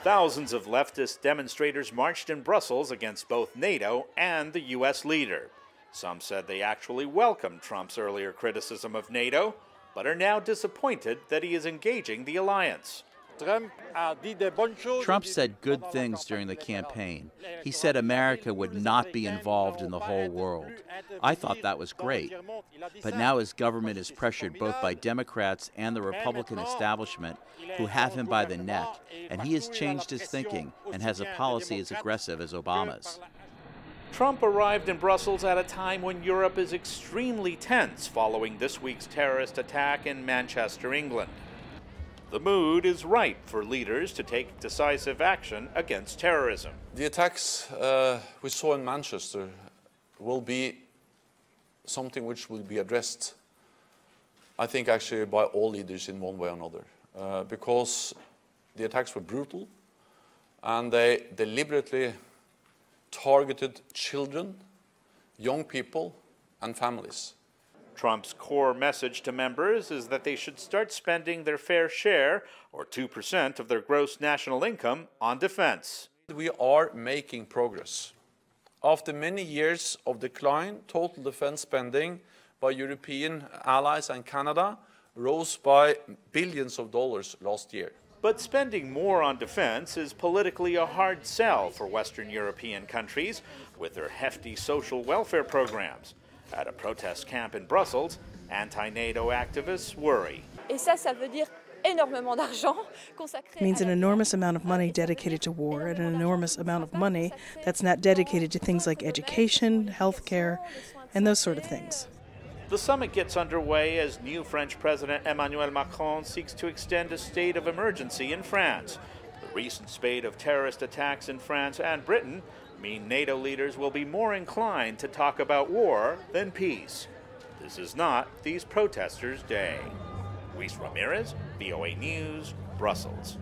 Thousands of leftist demonstrators marched in Brussels against both NATO and the U.S. leader. Some said they actually welcomed Trump's earlier criticism of NATO, but are now disappointed that he is engaging the alliance. Trump said good things during the campaign. He said America would not be involved in the whole world. I thought that was great. But now his government is pressured both by Democrats and the Republican establishment, who have him by the neck, and he has changed his thinking and has a policy as aggressive as Obama's. Trump arrived in Brussels at a time when Europe is extremely tense following this week's terrorist attack in Manchester, England. The mood is ripe for leaders to take decisive action against terrorism. The attacks we saw in Manchester will be something which will be addressed, I think, actually by all leaders in one way or another, because the attacks were brutal and they deliberately targeted children, young people, and families. Trump's core message to members is that they should start spending their fair share, or 2% of their gross national income, on defense. We are making progress. After many years of decline, total defense spending by European allies and Canada rose by billions of dollars last year. But spending more on defense is politically a hard sell for Western European countries with their hefty social welfare programs. At a protest camp in Brussels, anti-NATO activists worry. It means an enormous amount of money dedicated to war and an enormous amount of money that's not dedicated to things like education, healthcare, and those sort of things. The summit gets underway as new French President Emmanuel Macron seeks to extend a state of emergency in France. The recent spate of terrorist attacks in France and Britain mean NATO leaders will be more inclined to talk about war than peace. This is not these protesters' day. Luis Ramirez, VOA News, Brussels.